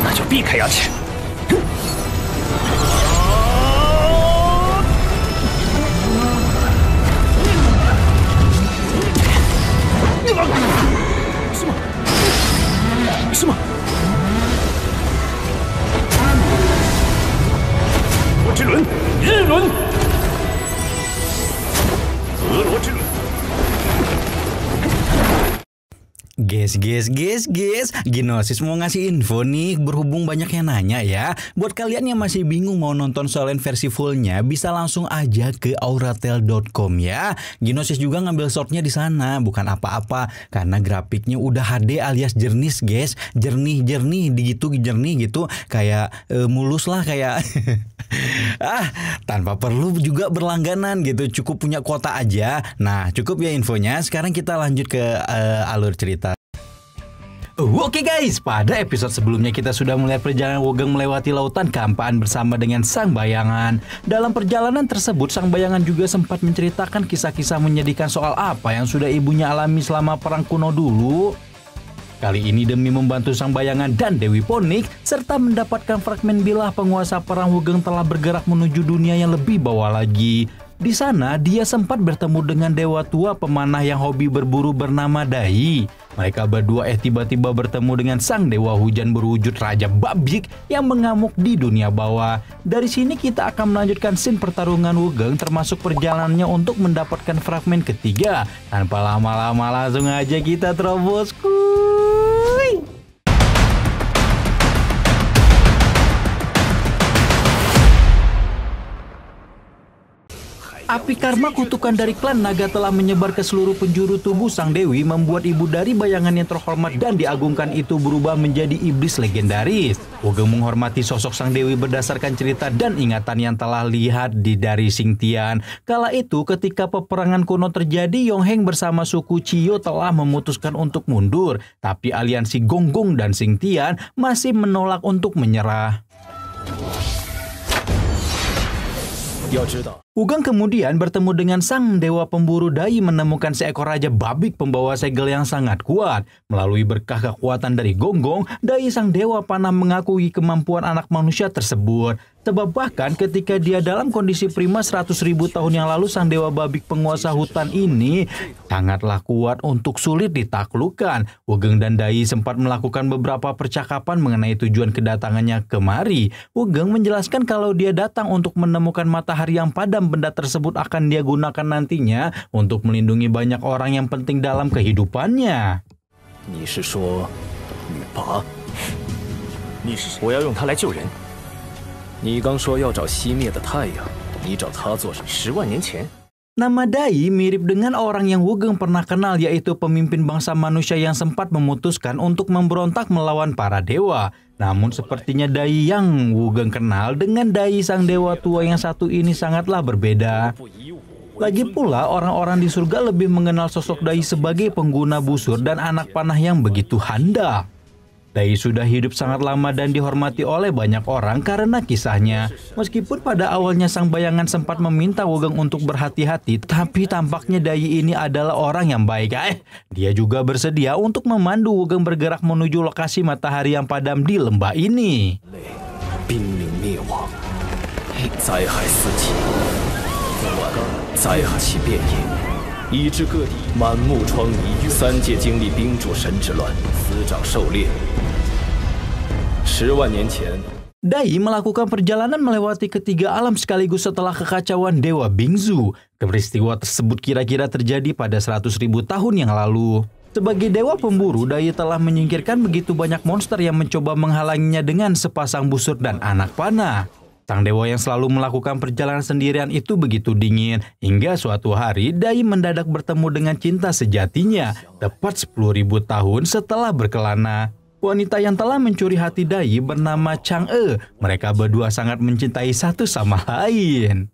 那就避开牙齿。什么？罗之轮，日轮，俄罗之轮。 Guys, Ginosis mau ngasih info nih, berhubung banyak yang nanya ya. Buat kalian yang masih bingung mau nonton Solen versi fullnya, bisa langsung aja ke auratel.com ya. Ginosis juga ngambil shortnya di sana, bukan apa-apa, karena grafiknya udah HD alias jernih guys, jernih jernih gitu, kayak mulus lah kayak. Tanpa perlu juga berlangganan gitu, cukup punya kuota aja. Nah, cukup ya infonya. Sekarang kita lanjut ke alur cerita. Oke guys, pada episode sebelumnya kita sudah melihat perjalanan Wogeng melewati lautan kehampaan bersama dengan Sang Bayangan. Dalam perjalanan tersebut, Sang Bayangan juga sempat menceritakan kisah-kisah menyedihkan soal apa yang sudah ibunya alami selama perang kuno dulu. Kali ini demi membantu Sang Bayangan dan Dewi Ponik, serta mendapatkan fragmen bilah penguasa perang Wogeng telah bergerak menuju dunia yang lebih bawah lagi. Di sana, dia sempat bertemu dengan dewa tua pemanah yang hobi berburu bernama Dai. Mereka berdua tiba-tiba bertemu dengan sang dewa hujan berwujud Raja Babik yang mengamuk di dunia bawah. Dari sini kita akan melanjutkan scene pertarungan Wogeng termasuk perjalanannya untuk mendapatkan fragmen ketiga. Tanpa lama-lama langsung aja kita terobos. Api karma kutukan dari klan naga telah menyebar ke seluruh penjuru tubuh Sang Dewi, membuat ibu dari bayangan yang terhormat dan diagungkan itu berubah menjadi iblis legendaris. Wogeng menghormati sosok Sang Dewi berdasarkan cerita dan ingatan yang telah lihat dari Xingtian. Kala itu ketika peperangan kuno terjadi, Yongheng bersama suku Chiyo telah memutuskan untuk mundur, tapi aliansi Gonggong dan Xingtian masih menolak untuk menyerah. Wogeng kemudian bertemu dengan sang dewa pemburu Dai menemukan seekor Raja Babik pembawa segel yang sangat kuat. Melalui berkah kekuatan dari Gonggong, Dai sang dewa panah mengakui kemampuan anak manusia tersebut. Sebab bahkan ketika dia dalam kondisi prima 100.000 tahun yang lalu, sang dewa Babik penguasa hutan ini sangatlah kuat untuk sulit ditaklukkan. Wogeng dan Dai sempat melakukan beberapa percakapan mengenai tujuan kedatangannya kemari. Wogeng menjelaskan kalau dia datang untuk menemukan matahari yang padam. Benda tersebut akan dia gunakan nantinya untuk melindungi banyak orang yang penting dalam kehidupannya. Nama Dai mirip dengan orang yang Wogeng pernah kenal, yaitu pemimpin bangsa manusia yang sempat memutuskan untuk memberontak melawan para dewa. Namun sepertinya Dai yang Wogeng kenal dengan Dai sang dewa tua yang satu ini sangatlah berbeda. Lagi pula orang-orang di surga lebih mengenal sosok Dai sebagai pengguna busur dan anak panah yang begitu handal. Dai sudah hidup sangat lama dan dihormati oleh banyak orang karena kisahnya. Meskipun pada awalnya Sang Bayangan sempat meminta Wogeng untuk berhati-hati, tapi tampaknya Dai ini adalah orang yang baik. Dia juga bersedia untuk memandu Wogeng bergerak menuju lokasi matahari yang padam di lembah ini. Dai melakukan perjalanan melewati ketiga alam sekaligus setelah kekacauan Dewa Bingzu. Peristiwa tersebut kira-kira terjadi pada 100.000 tahun yang lalu. Sebagai dewa pemburu, Dai telah menyingkirkan begitu banyak monster yang mencoba menghalanginya dengan sepasang busur dan anak panah. Sang dewa yang selalu melakukan perjalanan sendirian itu begitu dingin, hingga suatu hari Dai mendadak bertemu dengan cinta sejatinya, tepat 10.000 tahun setelah berkelana. Wanita yang telah mencuri hati Dai bernama Chang'e. Mereka berdua sangat mencintai satu sama lain.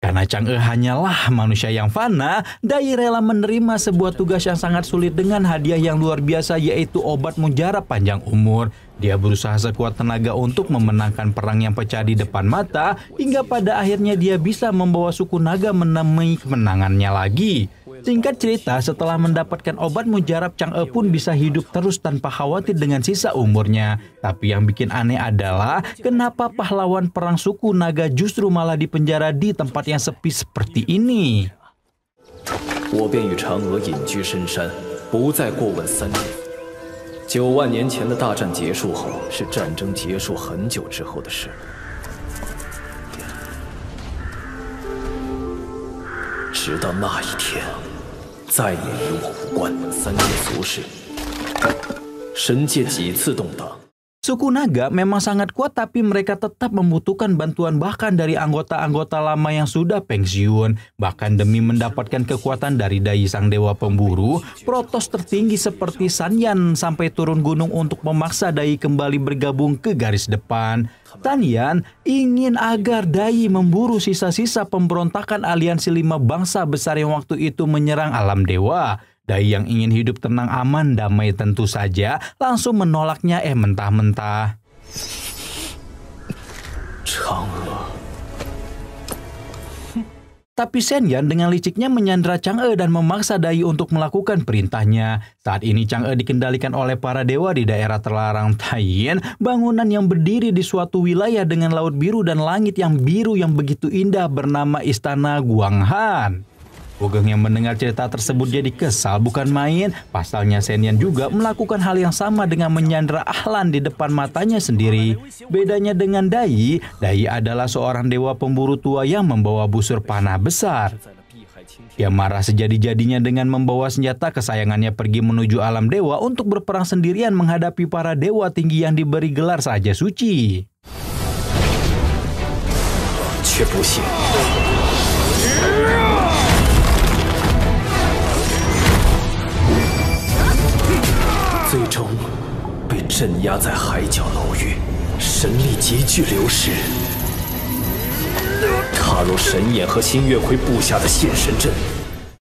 Karena Chang'e hanyalah manusia yang fana, Dai rela menerima sebuah tugas yang sangat sulit dengan hadiah yang luar biasa, yaitu obat mujarab panjang umur. Dia berusaha sekuat tenaga untuk memenangkan perang yang pecah di depan mata, hingga pada akhirnya dia bisa membawa suku naga menemui kemenangannya lagi. Singkat cerita, setelah mendapatkan obat mujarab, Chang'e pun bisa hidup terus tanpa khawatir dengan sisa umurnya. Tapi yang bikin aneh adalah, kenapa pahlawan perang suku naga justru malah dipenjara di tempat yang sepi seperti ini? 我便与嫦娥隐居深山，不再过问3年。9万年前的大战结束后，是战争结束很久之后的事。直到那一天，再也与我无关。3界俗世，神界几次动荡。 Suku naga memang sangat kuat, tapi mereka tetap membutuhkan bantuan bahkan dari anggota-anggota lama yang sudah pensiun. Bahkan demi mendapatkan kekuatan dari Dai sang dewa pemburu, protos tertinggi seperti Sanyan sampai turun gunung untuk memaksa Dai kembali bergabung ke garis depan. Sanyan ingin agar Dai memburu sisa-sisa pemberontakan aliansi 5 bangsa besar yang waktu itu menyerang alam dewa. Dai yang ingin hidup tenang, aman, damai tentu saja langsung menolaknya mentah-mentah. Tapi Sanyan dengan liciknya menyandera Chang'e dan memaksa Dai untuk melakukan perintahnya. Saat ini Chang'e dikendalikan oleh para dewa di daerah terlarang Taiyin, bangunan yang berdiri di suatu wilayah dengan laut biru dan langit yang biru yang begitu indah bernama Istana Guanghan. Wugeng yang mendengar cerita tersebut jadi kesal bukan main. Pasalnya Sanyan juga melakukan hal yang sama dengan menyandera Ahlan di depan matanya sendiri. Bedanya dengan Dai, Dai adalah seorang dewa pemburu tua yang membawa busur panah besar. Dia marah sejadi-jadinya dengan membawa senjata kesayangannya pergi menuju alam dewa untuk berperang sendirian menghadapi para dewa tinggi yang diberi gelar Saja Suci.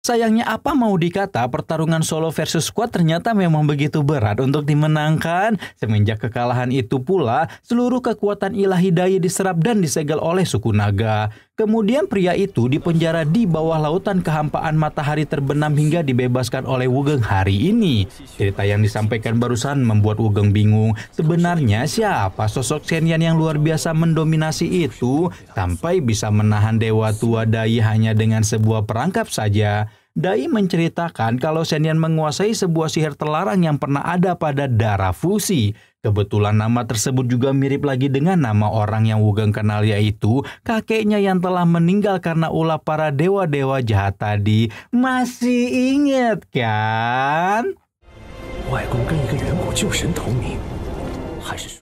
Sayangnya apa mau dikata, pertarungan solo versus squad ternyata memang begitu berat untuk dimenangkan. Semenjak kekalahan itu pula, seluruh kekuatan ilahi Dai diserap dan disegel oleh suku naga. Kemudian pria itu dipenjara di bawah lautan kehampaan matahari terbenam hingga dibebaskan oleh Wugeng hari ini. Cerita yang disampaikan barusan membuat Wugeng bingung. Sebenarnya siapa sosok Sanyan yang luar biasa mendominasi itu sampai bisa menahan dewa tua Dai hanya dengan sebuah perangkap saja? Dai menceritakan kalau Sanyan menguasai sebuah sihir terlarang yang pernah ada pada darah fusi. Kebetulan nama tersebut juga mirip lagi dengan nama orang yang Wugeng kenal, yaitu kakeknya yang telah meninggal karena ulah para dewa-dewa jahat tadi. Masih ingat kan?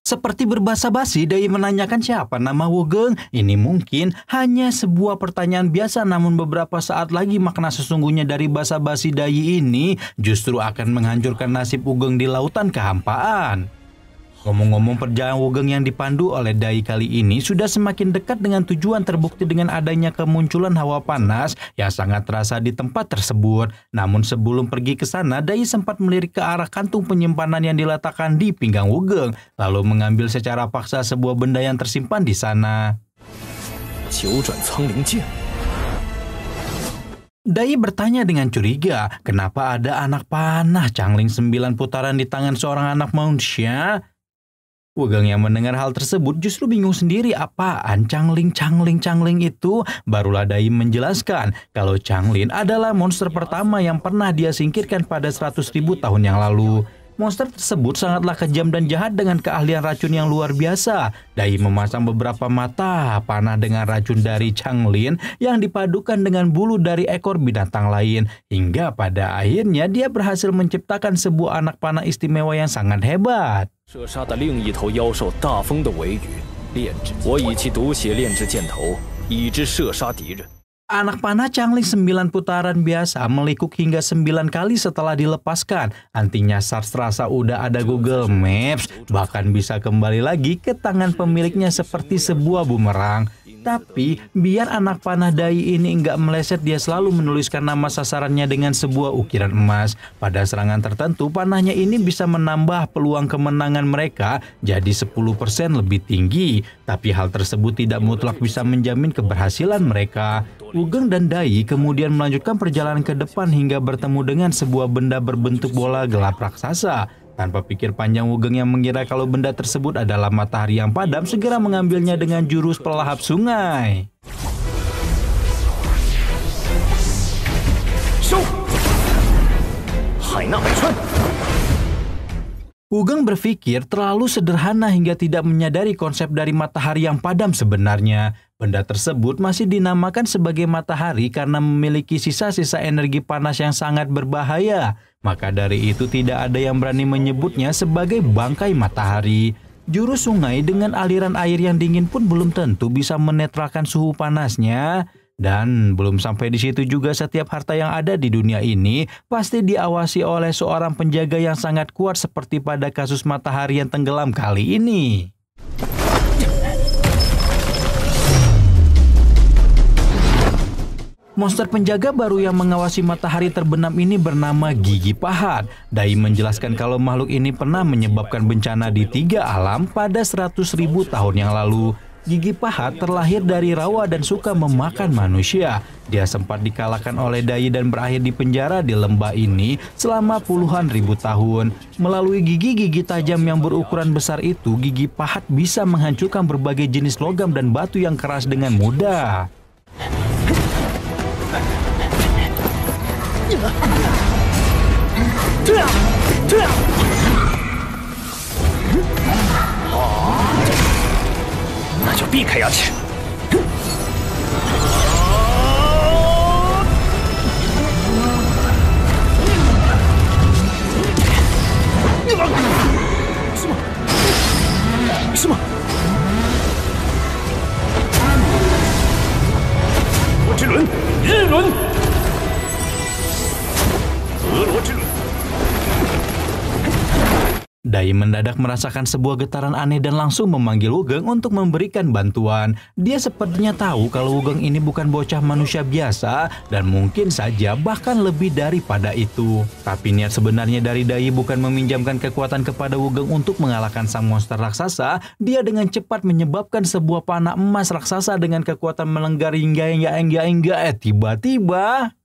Seperti berbasa-basi, Dai menanyakan siapa nama Wugeng. Ini mungkin hanya sebuah pertanyaan biasa, namun beberapa saat lagi makna sesungguhnya dari basa-basi Dai ini justru akan menghancurkan nasib Wugeng di lautan kehampaan. Ngomong-ngomong, perjalanan Wugeng yang dipandu oleh Dai kali ini sudah semakin dekat dengan tujuan, terbukti dengan adanya kemunculan hawa panas yang sangat terasa di tempat tersebut. Namun sebelum pergi ke sana, Dai sempat melirik ke arah kantung penyimpanan yang diletakkan di pinggang Wugeng, lalu mengambil secara paksa sebuah benda yang tersimpan di sana. Dai bertanya dengan curiga, kenapa ada anak panah Changling 9 putaran di tangan seorang anak manusia? Wugeng yang mendengar hal tersebut justru bingung sendiri, apaan Changling itu? Barulah Dai menjelaskan kalau Changling adalah monster pertama yang pernah dia singkirkan pada 100.000 tahun yang lalu. Monster tersebut sangatlah kejam dan jahat dengan keahlian racun yang luar biasa. Dai memasang beberapa mata panah dengan racun dari Changling yang dipadukan dengan bulu dari ekor binatang lain. Hingga pada akhirnya dia berhasil menciptakan sebuah anak panah istimewa yang sangat hebat. Anak panah Changling 9 putaran biasa melikuk hingga 9 kali setelah dilepaskan. Antinya SARS terasa udah ada Google Maps, bahkan bisa kembali lagi ke tangan pemiliknya seperti sebuah bumerang. Tapi biar anak panah Dai ini nggak meleset, dia selalu menuliskan nama sasarannya dengan sebuah ukiran emas. Pada serangan tertentu, panahnya ini bisa menambah peluang kemenangan mereka jadi 10% lebih tinggi. Tapi hal tersebut tidak mutlak bisa menjamin keberhasilan mereka. Wugeng dan Dai kemudian melanjutkan perjalanan ke depan hingga bertemu dengan sebuah benda berbentuk bola gelap raksasa. Tanpa pikir panjang, Wugeng yang mengira kalau benda tersebut adalah matahari yang padam segera mengambilnya dengan jurus pelahap sungai. Wugeng berpikir terlalu sederhana hingga tidak menyadari konsep dari matahari yang padam sebenarnya. Benda tersebut masih dinamakan sebagai matahari karena memiliki sisa-sisa energi panas yang sangat berbahaya. Maka dari itu tidak ada yang berani menyebutnya sebagai bangkai matahari. Jurus sungai dengan aliran air yang dingin pun belum tentu bisa menetralkan suhu panasnya. Dan belum sampai di situ juga, setiap harta yang ada di dunia ini pasti diawasi oleh seorang penjaga yang sangat kuat seperti pada kasus matahari yang tenggelam kali ini. Monster penjaga baru yang mengawasi matahari terbenam ini bernama Gigi Pahat. Dai menjelaskan kalau makhluk ini pernah menyebabkan bencana di 3 alam pada 100.000 tahun yang lalu. Gigi Pahat terlahir dari rawa dan suka memakan manusia. Dia sempat dikalahkan oleh Dai dan berakhir di penjara di lembah ini selama puluhan ribu tahun. Melalui gigi-gigi tajam yang berukuran besar itu, Gigi Pahat bisa menghancurkan berbagai jenis logam dan batu yang keras dengan mudah. Dai mendadak merasakan sebuah getaran aneh dan langsung memanggil Wugeng untuk memberikan bantuan. Dia sepertinya tahu kalau Wugeng ini bukan bocah manusia biasa dan mungkin saja bahkan lebih daripada itu. Tapi niat sebenarnya dari Dai bukan meminjamkan kekuatan kepada Wugeng untuk mengalahkan sang monster raksasa. Dia dengan cepat menyebabkan sebuah panah emas raksasa dengan kekuatan melenggar hingga tiba-tiba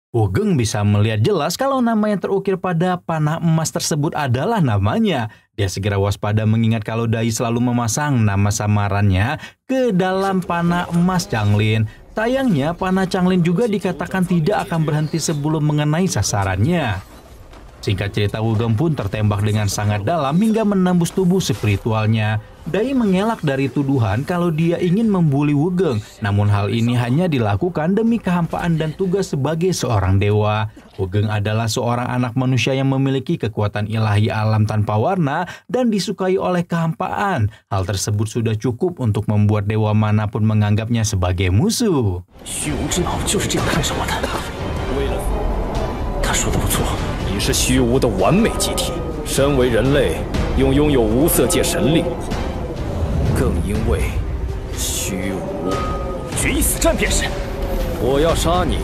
Wugeng bisa melihat jelas kalau nama yang terukir pada panah emas tersebut adalah namanya. Dia segera waspada mengingat kalau Dai selalu memasang nama samarannya ke dalam panah emas Changlin. Sayangnya panah Changlin juga dikatakan tidak akan berhenti sebelum mengenai sasarannya. Singkat cerita, Wugeng pun tertembak dengan sangat dalam hingga menembus tubuh spiritualnya. Dai mengelak dari tuduhan kalau dia ingin membuli Wugeng, namun hal ini hanya dilakukan demi kehampaan dan tugas sebagai seorang dewa. Wugeng adalah seorang anak manusia yang memiliki kekuatan ilahi alam tanpa warna dan disukai oleh kehampaan. Hal tersebut sudah cukup untuk membuat dewa manapun menganggapnya sebagai musuh. 你是虚无的完美机体，身为人类，拥有无色界神力，更因为虚无，决一死战便是。我要杀你，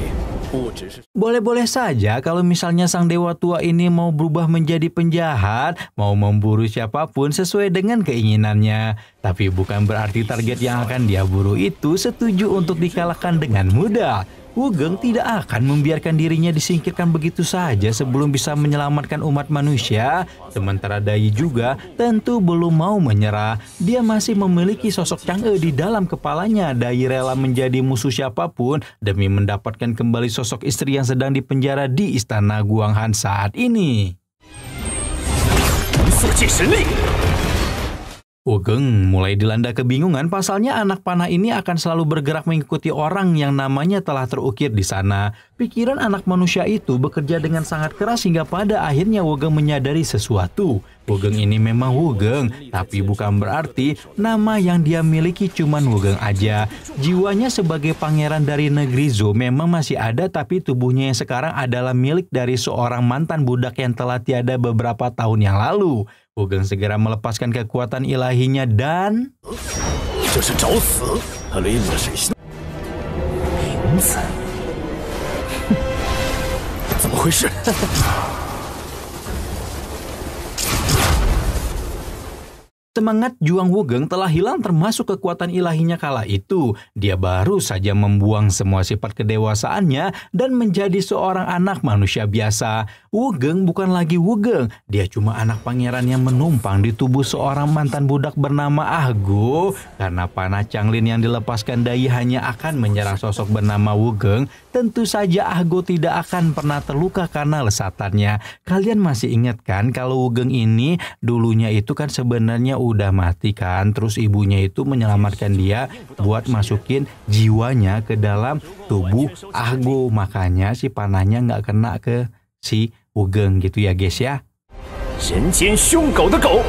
不只是。 Boleh-boleh saja kalau misalnya sang dewa tua ini mau berubah menjadi penjahat, mau memburu siapapun sesuai dengan keinginannya. Tapi bukan berarti target yang akan dia buru itu setuju untuk dikalahkan dengan mudah. Wugeng tidak akan membiarkan dirinya disingkirkan begitu saja sebelum bisa menyelamatkan umat manusia. Sementara Dai juga tentu belum mau menyerah. Dia masih memiliki sosok Chang'e di dalam kepalanya. Dai rela menjadi musuh siapapun demi mendapatkan kembali sosok istri yang sedang dipenjara di istana Guanghan saat ini. Wugeng mulai dilanda kebingungan, pasalnya anak panah ini akan selalu bergerak mengikuti orang yang namanya telah terukir di sana. Pikiran anak manusia itu bekerja dengan sangat keras hingga pada akhirnya Wugeng menyadari sesuatu. Wugeng ini memang Wugeng, tapi bukan berarti nama yang dia miliki cuman Wugeng aja. Jiwanya sebagai pangeran dari negeri Zou memang masih ada, tapi tubuhnya yang sekarang adalah milik dari seorang mantan budak yang telah tiada beberapa tahun yang lalu. Wugeng segera melepaskan kekuatan ilahinya dan... 这是找死！他勒你的谁心？名字？怎么回事？ Semangat juang Wugeng telah hilang termasuk kekuatan ilahinya kala itu. Dia baru saja membuang semua sifat kedewasaannya dan menjadi seorang anak manusia biasa. Wugeng bukan lagi Wugeng, dia cuma anak pangeran yang menumpang di tubuh seorang mantan budak bernama Ahgo. Karena panah Changlin yang dilepaskan Dai hanya akan menyerang sosok bernama Wugeng, tentu saja Ahgo tidak akan pernah terluka karena lesatannya. Kalian masih ingat kan kalau Wugeng ini dulunya itu kan sebenarnya udah mati kan, terus ibunya itu menyelamatkan dia buat masukin jiwanya ke dalam tubuh Ahgo, makanya si panahnya nggak kena ke si Wugeng gitu ya guys ya. 人间凶狗的狗。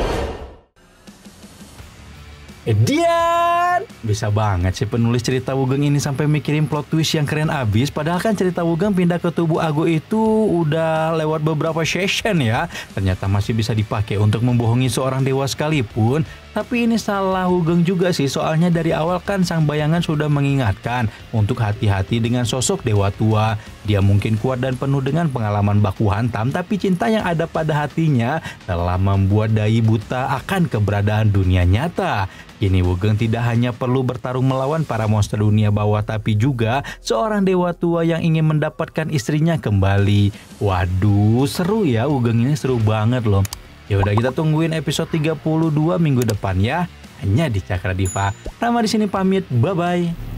Edian! Bisa banget sih penulis cerita Wugeng ini sampai mikirin plot twist yang keren abis. Padahal kan cerita Wugeng pindah ke tubuh Ahgo itu udah lewat beberapa session ya. Ternyata masih bisa dipakai untuk membohongi seorang dewa sekalipun. Tapi ini salah Wugeng juga sih, soalnya dari awal kan sang bayangan sudah mengingatkan untuk hati-hati dengan sosok dewa tua. Dia mungkin kuat dan penuh dengan pengalaman baku hantam, tapi cinta yang ada pada hatinya telah membuat Dai buta akan keberadaan dunia nyata. Kini Wugeng tidak hanya perlu bertarung melawan para monster dunia bawah, tapi juga seorang dewa tua yang ingin mendapatkan istrinya kembali. Waduh, seru ya, Wugeng ini seru banget loh. Ya udah, kita tungguin episode 32 minggu depan ya, hanya di Cakra Diva. Rama di sini pamit, bye bye.